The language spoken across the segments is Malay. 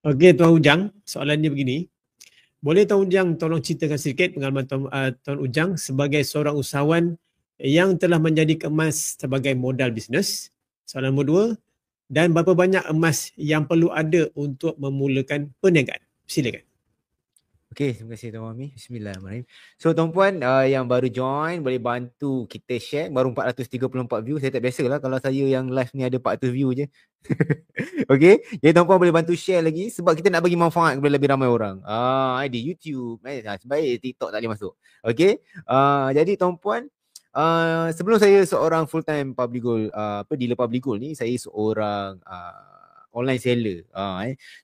Okey, Tuan Ujang, soalannya begini. Boleh Tuan Ujang tolong ceritakan sedikit pengalaman Tuan Ujang sebagai seorang usahawan yang telah menjadi emas sebagai modal bisnes? Soalan nombor dua, dan berapa banyak emas yang perlu ada untuk memulakan perniagaan? Silakan. Okey, terima kasih Tuan Mami. Bismillahirrahmanirrahim. So tuan-puan yang baru join boleh bantu kita share. Baru 434 view. Saya tak biasalah kalau saya yang live ni ada 400 view je. Okey, jadi tuan-puan boleh bantu share lagi sebab kita nak bagi manfaat kepada lebih ramai orang. Di YouTube, sebaik TikTok tak boleh masuk. Okey. Jadi tuan-puan, sebelum saya seorang full time public goal, dealer public goal ni, saya seorang online seller.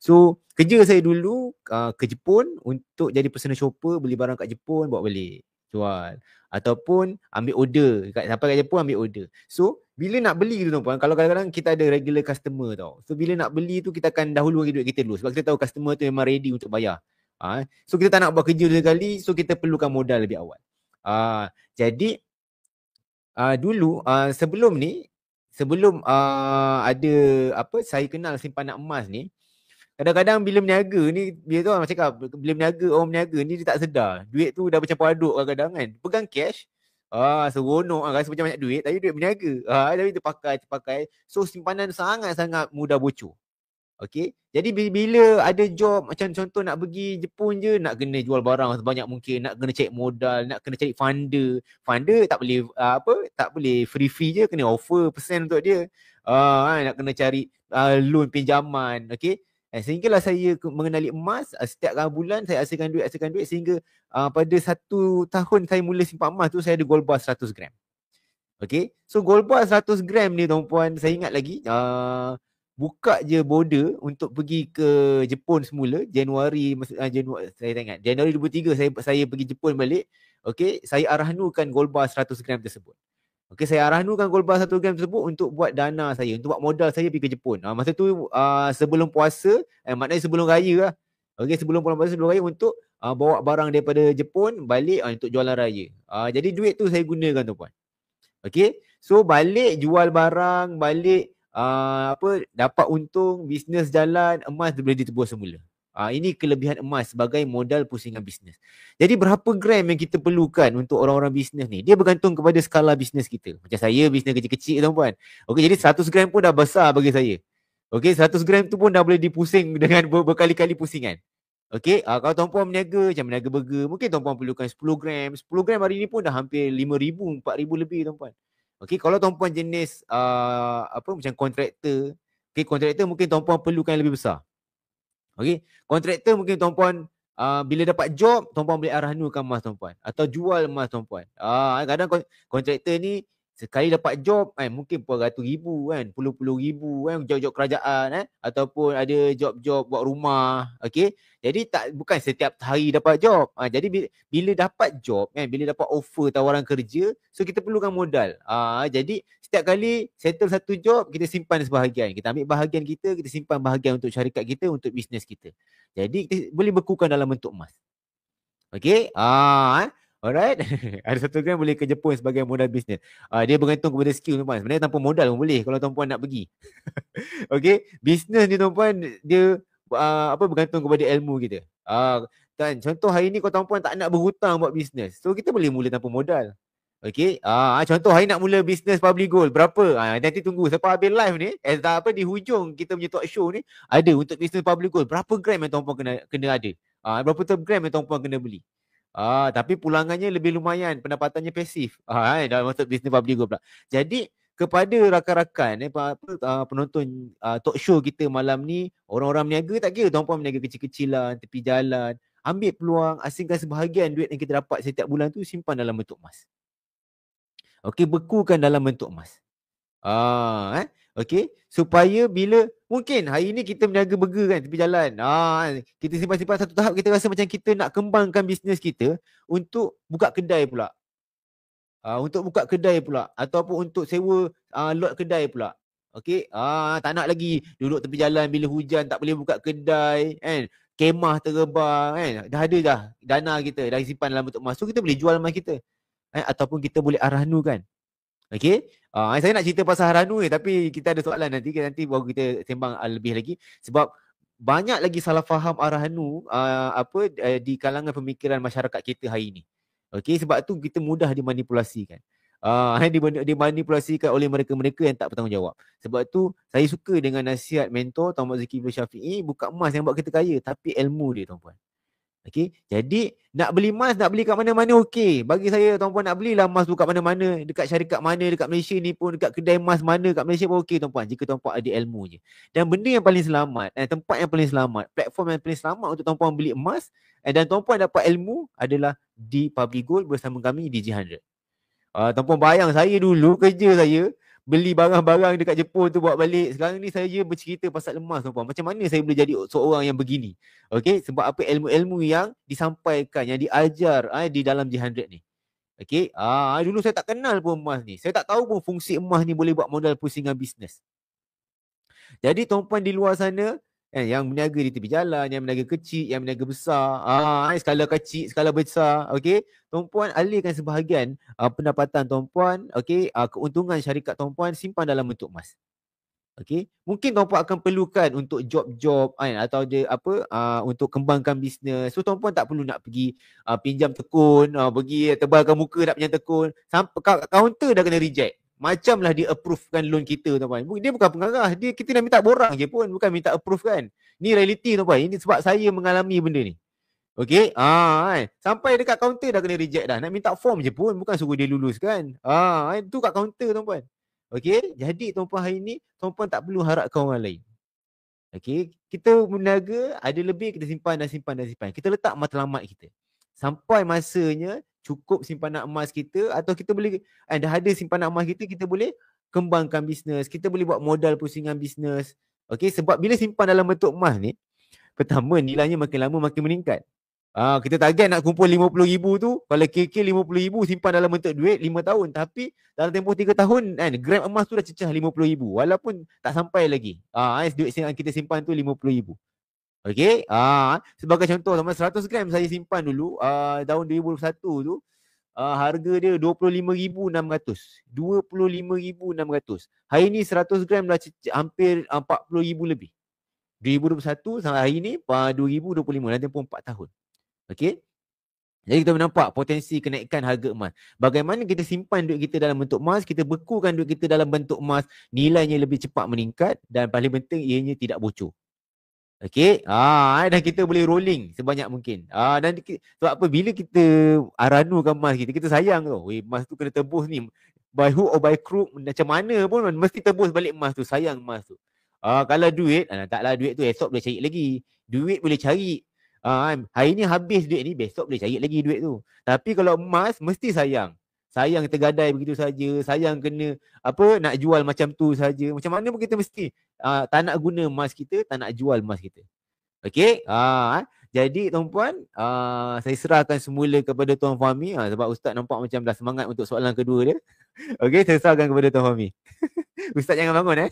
So kerja saya dulu ke Jepun untuk jadi personal shopper, beli barang kat Jepun bawa balik, jual, ataupun ambil order sampai kat Jepun ambil order. So bila nak beli tu tuan-puan, kalau kadang-kadang kita ada regular customer tau. So bila nak beli tu kita akan dahulu bagi duit kita dulu sebab kita tahu customer tu memang ready untuk bayar. So kita tak nak buat kerja dua kali, so kita perlukan modal lebih awal. Jadi dulu sebelum ada saya kenal simpanan emas ni, kadang-kadang bila berniaga ni, dia tu orang cakap, bila orang berniaga ni dia tak sedar. Duit tu dah bercampur aduk kadang-kadang kan. Pegang cash, seronok rasa macam banyak duit, tapi duit berniaga. Tapi terpakai. So simpanan sangat-sangat mudah bocor. Okey. Jadi bila ada job macam contoh nak pergi Jepun je, nak kena jual barang sebanyak mungkin, nak kena cari modal, nak kena cari funder. Funder tak boleh tak boleh free je, kena offer persen untuk dia. Nak kena cari loan pinjaman, okey. Sehinggalah saya mengenali emas. Setiap bulan saya hasilkan duit sehingga pada 1 tahun saya mula simpan emas tu, saya ada gold bar 100 gram. Okay, so gold bar 100 gram ni tuan-puan, saya ingat lagi buka je border untuk pergi ke Jepun semula Januari saya tak ingat, Januari 23 saya pergi Jepun balik. Okay, saya arahanukan gold bar 100 gram tersebut. Okay, saya arahanukan gold bar 100 gram tersebut untuk buat dana saya, untuk buat modal saya pergi ke Jepun. Masa tu sebelum puasa, maknanya sebelum raya lah. Okay, sebelum puasa, sebelum raya, untuk bawa barang daripada Jepun balik untuk jualan raya. Jadi duit tu saya gunakan tuan-puan. Okay, so balik jual barang, balik dapat untung, bisnes jalan, emas boleh ditebus semula. Ini kelebihan emas sebagai modal pusingan bisnes. Jadi berapa gram yang kita perlukan untuk orang-orang bisnes ni? Dia bergantung kepada skala bisnes kita. Macam saya bisnes kecil-kecil tuan-puan. Okey, jadi 100 gram pun dah besar bagi saya. Okey, 100 gram tu pun dah boleh dipusing dengan berkali-kali pusingan. Okey, kalau tuan-puan berniaga macam berniaga burger, mungkin tuan-puan perlukan 10 gram. 10 gram hari ni pun dah hampir 5,000, 4,000 lebih tuan-puan. Okey, kalau tuan-puan jenis macam kontraktor, kontraktor mungkin tuan-puan perlukan yang lebih besar. Okey, kontraktor mungkin tuan-puan bila dapat job, tuan-puan boleh arahanukan emas tuan-puan atau jual emas tuan-puan. Kadang kontraktor ni sekali dapat job mungkin puluh ratus ribu kan, puluh ribu kan, job-job kerajaan ataupun ada job-job buat rumah. Okey, jadi bukan setiap hari dapat job. Jadi bila dapat job kan, bila dapat offer tawaran kerja, so kita perlukan modal. Jadi setiap kali settle satu job, kita simpan sebahagian. Kita ambil bahagian kita simpan bahagian untuk syarikat kita, untuk bisnes kita. Jadi kita boleh bekukan dalam bentuk emas. Okey, alright. Ada 1 gram boleh ke Jepun sebagai modal bisnes. Dia bergantung kepada skill tuan-puan. Sebenarnya tanpa modal pun boleh kalau tuan-puan nak pergi. Okey, bisnes ni tuan-puan dia bergantung kepada ilmu kita. Dan contoh hari ni kalau tuan-puan tak nak berhutang buat bisnes, so kita boleh mula tanpa modal. Okey, contoh hari nak mula bisnes public goal, berapa? Nanti tunggu sampai habis live ni, di hujung kita punya talk show ni ada untuk bisnes public goal, berapa gram yang tuan-puan kena ada. Berapa gram yang tuan-puan kena beli. Tapi pulangannya lebih lumayan, pendapatannya pasif. Dalam masuk bisnes public goal pula. Jadi kepada rakan-rakan penonton talk show kita malam ni, orang-orang berniaga, tak kira tuan-puan berniaga kecil-kecilan, tepi jalan, ambil peluang, asingkan sebahagian duit yang kita dapat setiap bulan tu, simpan dalam bentuk emas. Okey, bekukan dalam bentuk emas. Okey, supaya bila mungkin hari ni kita berniaga burger kan tepi jalan. Kita simpan-simpan satu tahap, kita rasa macam kita nak kembangkan bisnes kita untuk buka kedai pula. Ataupun untuk sewa lot kedai pula. Okey, tak nak lagi duduk tepi jalan bila hujan tak boleh buka kedai kan. Kemah terbang kan. Dah ada dah dana kita dah simpan dalam bentuk emas. So kita boleh jual emas kita. Ataupun kita boleh arahanukan. Okey, saya nak cerita pasal haranu ni, tapi kita ada soalan nanti baru kita sembang lebih lagi. Sebab banyak lagi salah faham Arahanu di kalangan pemikiran masyarakat kita hari ini. Okey, sebab tu kita mudah dimanipulasikan. Dimanipulasikan oleh mereka-mereka yang tak bertanggungjawab. Sebab tu saya suka dengan nasihat mentor Tuan Muhammad Zulkifli Syafi'i, bukan emas yang buat kita kaya, tapi ilmu dia, tuan-puan. Okey, jadi nak beli emas, nak beli kat mana-mana okey. Bagi saya, tuan-puan, nak belilah emas tu kat mana-mana, dekat syarikat mana, dekat Malaysia ni pun, dekat kedai emas mana kat Malaysia pun okey, tuan-puan, jika tuan-puan ada ilmu je. Dan benda yang paling selamat, tempat yang paling selamat, platform yang paling selamat untuk tuan-puan beli emas dan tuan-puan dapat ilmu adalah di Public Gold bersama kami di G100. Tuan-puan bayang, saya dulu kerja saya beli barang-barang dekat Jepun tu bawa balik. Sekarang ni saya bercerita pasal emas, tuan-puan. Macam mana saya boleh jadi seorang yang begini? Okey, sebab apa? Ilmu-ilmu yang disampaikan, yang diajar di dalam G100 ni. Okey, dulu saya tak kenal pun emas ni. Saya tak tahu pun fungsi emas ni boleh buat modal pusingan bisnes. Jadi tuan-puan di luar sana, yang berniaga di tepi jalan, yang berniaga kecil, yang berniaga besar, skala kecil, skala besar, okey, tuan-puan alihkan sebahagian pendapatan tuan-puan, okey, keuntungan syarikat tuan-puan simpan dalam bentuk emas. Okey, mungkin tuan-puan akan perlukan untuk job-job atau untuk kembangkan bisnes. So tuan-puan tak perlu nak pergi pinjam tekun, pergi tebalkan muka nak pinjam tekun, sampai kaunter dah kena reject. Macamlah dia approvekan loan kita, tuan-puan. Dia bukan pengarah, kita dah minta borang je pun, bukan minta approve kan. Ni reality, tuan-puan. Ini sebab saya mengalami benda ni. Okey, sampai dekat kaunter dah kena reject dah. Nak minta form je pun, bukan suruh dia luluskan. Itu kat kaunter, tuan-puan. Okey, jadi tuan-puan hari ni, tuan-puan tak perlu harapkan orang lain. Okey, kita berniaga, ada lebih kita simpan dan simpan dan simpan. Kita letak matlamat kita. Sampai masanya cukup simpanan emas kita, atau kita boleh dah ada simpanan emas kita boleh kembangkan bisnes, kita boleh buat modal pusingan bisnes. Okey, sebab bila simpan dalam bentuk emas ni, pertama nilainya makin lama makin meningkat. Kita target nak kumpul 50,000 tu, kalau kira 50,000 simpan dalam bentuk duit 5 tahun, tapi dalam tempoh 3 tahun gram emas tu dah cecah 50,000 walaupun tak sampai lagi. Duit yang kita simpan tu 50,000. Okey, sebagai contoh, sama 100 gram saya simpan dulu tahun 2021 tu, harga dia 25,600. 25,600. Hari ni 100 gram dah hampir 40,000 lebih. 2021 sampai hari ni 2025, dalam tempoh 4 tahun. Okey. Jadi kita nampak potensi kenaikan harga emas. Bagaimana kita simpan duit kita dalam bentuk emas, kita bekukan duit kita dalam bentuk emas, nilainya lebih cepat meningkat dan paling penting ianya tidak bocor. Okey, dan kita boleh rolling sebanyak mungkin. Dan sebab apa, bila kita aranukan emas kita sayang tu. Emas tu kena tebus ni. By hook or by crook, macam mana pun mesti tebus balik emas tu. Sayang emas tu. Kalau duit, taklah duit tu esok boleh cari lagi. Duit boleh cari. Hari ni habis duit ni, besok boleh cari lagi duit tu. Tapi kalau emas, mesti sayang. Sayang tergadai begitu saja. Sayang kena nak jual macam tu saja. Macam mana pun kita mesti tak nak guna emas kita, tak nak jual emas kita. Okey? Jadi tuan-puan, saya serahkan semula kepada Tuan Fahmi, sebab Ustaz nampak macam dah semangat untuk soalan kedua dia. Okey, saya serahkan kepada Tuan Fahmi. Ustaz jangan bangun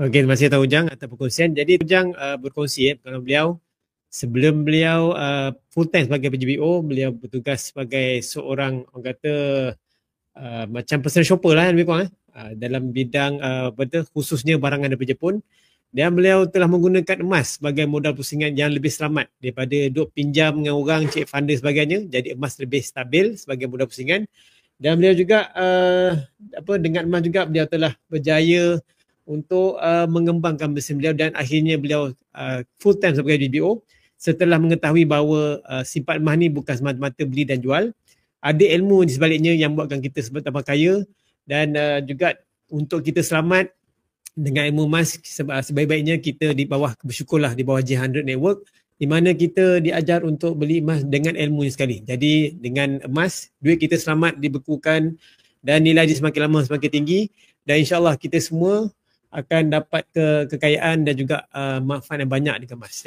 Okey, terima kasih Tuan Ujang atas perkongsian. Jadi Ujang berkongsi kalau beliau sebelum beliau full time sebagai PGBO, beliau bertugas sebagai seorang orang kata macam personal shopper lah lebih kurang dalam bidang khususnya barangan daripada Jepun. Dan beliau telah menggunakan emas sebagai modal pusingan yang lebih selamat daripada duk pinjam dengan orang, cek funder sebagainya. Jadi emas lebih stabil sebagai modal pusingan. Dan beliau juga dengan emas juga beliau telah berjaya untuk mengembangkan bisnes beliau dan akhirnya beliau full time sebagai DBO setelah mengetahui bahawa simpan emas ni bukan semata-mata beli dan jual. Ada ilmu di sebaliknya yang buatkan kita tambah kaya dan juga untuk kita selamat dengan ilmu emas, sebaik-baiknya kita di bawah, bersyukurlah di bawah G100 Network di mana kita diajar untuk beli emas dengan ilmu sekali. Jadi dengan emas, duit kita selamat dibekukan dan nilai dia semakin lama semakin tinggi dan insyaAllah kita semua akan dapat kekayaan dan juga manfaat yang banyak dengan emas.